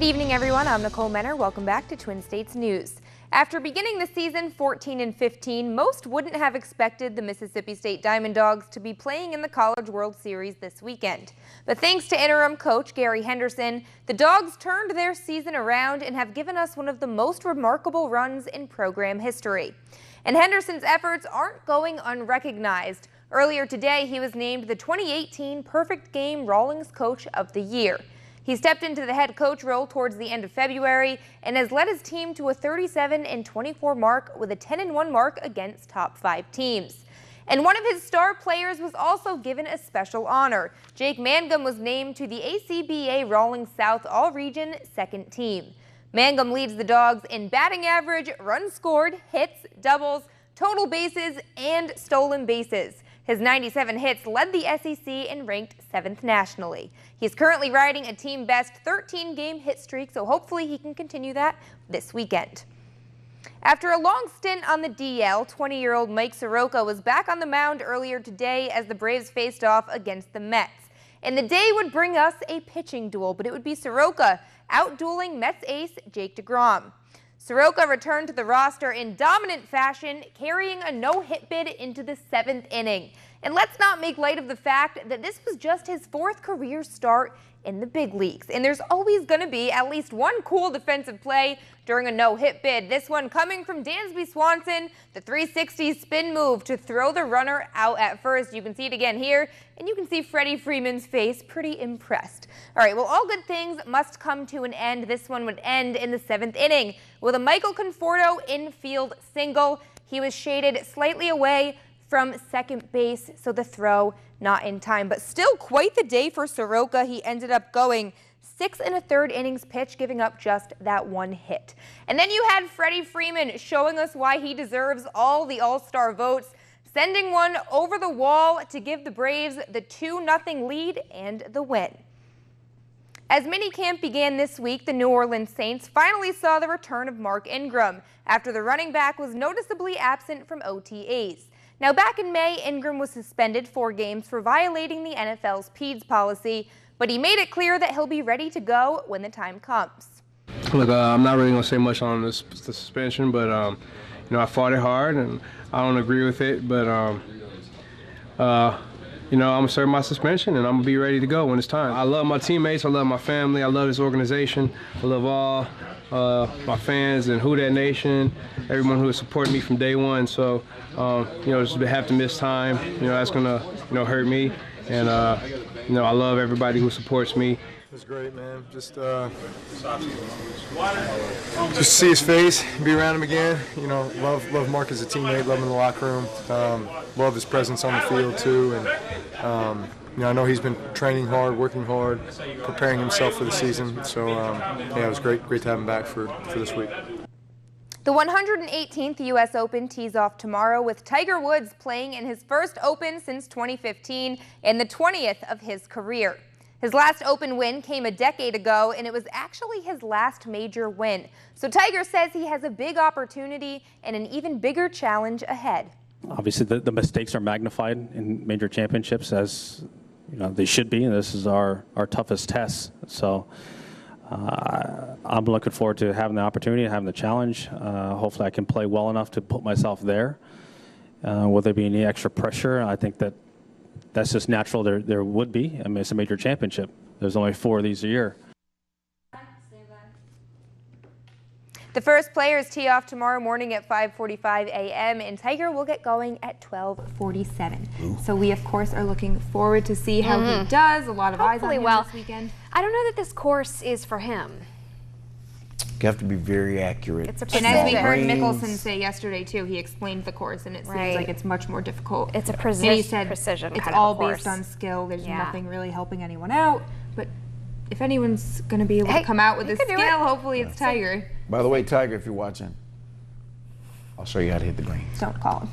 Good evening, everyone. I'm Nicole Menner. Welcome back to Twin States News. After beginning the season 14-15, most wouldn't have expected the Mississippi State Diamond Dogs to be playing in the College World Series this weekend. But thanks to interim coach Gary Henderson, the Dogs turned their season around and have given us one of the most remarkable runs in program history. And Henderson's efforts aren't going unrecognized. Earlier today, he was named the 2018 Perfect Game Rawlings Coach of the Year. He stepped into the head coach role towards the end of February and has led his team to a 37-24 mark with a 10-1 mark against top 5 teams. And one of his star players was also given a special honor. Jake Mangum was named to the ACBA Rawlings South All-Region second team. Mangum leads the Dogs in batting average, runs scored, hits, doubles, total bases, and stolen bases. His 97 hits led the SEC and ranked 7th nationally. He's currently riding a team-best 13-game hit streak, so hopefully he can continue that this weekend. After a long stint on the DL, 20-year-old Mike Soroka was back on the mound earlier today as the Braves faced off against the Mets. And the day would bring us a pitching duel, but it would be Soroka out-dueling Mets ace Jake DeGrom. Soroka returned to the roster in dominant fashion, carrying a no-hit bid into the 7th inning. And let's not make light of the fact that this was just his 4th career start in the big leagues. And there's always going to be at least one cool defensive play during a no-hit bid. This one coming from Dansby Swanson, the 360 spin move to throw the runner out at first. You can see it again here, and you can see Freddie Freeman's face pretty impressed. All right, well, all good things must come to an end. This one would end in the 7th inning with a Michael Conforto infield single. He was shaded slightly away from second base, so the throw not in time. But still quite the day for Soroka. He ended up going 6 1/3 innings pitched, giving up just that one hit. And then you had Freddie Freeman showing us why he deserves all the All-Star votes, sending one over the wall to give the Braves the 2-0 lead and the win. As minicamp began this week, the New Orleans Saints finally saw the return of Mark Ingram after the running back was noticeably absent from OTAs. Now, back in May, Ingram was suspended 4 games for violating the NFL's PEDS policy, but he made it clear that he'll be ready to go when the time comes. Look, I'm not really going to say much on the suspension, but, I fought it hard, and I don't agree with it, but, I'm going to serve my suspension, and I'm going to be ready to go when it's time. I love my teammates. I love my family. I love this organization. I love all my fans and Who Dat Nation, everyone who has supported me from day one. So, just to have to miss time, that's going to, hurt me. And, I love everybody who supports me. It was great, man. Just see his face, be around him again. Love Mark as a teammate, love him in the locker room. Love his presence on the field too, and I know he's been training hard, working hard, preparing himself for the season. So it was great to have him back for this week. The 118th U.S. Open tees off tomorrow with Tiger Woods playing in his first Open since 2015 and the 20th of his career. His last Open win came a decade ago, and it was actually his last major win. So Tiger says he has a big opportunity and an even bigger challenge ahead. Obviously, the mistakes are magnified in major championships, as they should be. And this is our toughest test. So I'm looking forward to having the opportunity, having the challenge. Hopefully, I can play well enough to put myself there. Will there be any extra pressure? I think that's just natural. There would be. I mean, it's a major championship. There's only 4 of these a year. The first players tee off tomorrow morning at 5:45 a.m. and Tiger will get going at 12:47. So we, of course, are looking forward to see how he does. A lot of eyes on him this weekend. I don't know that this course is for him. You have to be very accurate. And as we heard Mickelson say yesterday, too, he explained the course, and it seems like it's much more difficult. It's a precision. And he said it's all based on skill. There's Yeah. nothing really helping anyone out. But if anyone's going to be able to come out with a skill, hopefully it's Tiger. By the way, Tiger, if you're watching, I'll show you how to hit the greens. Don't call him.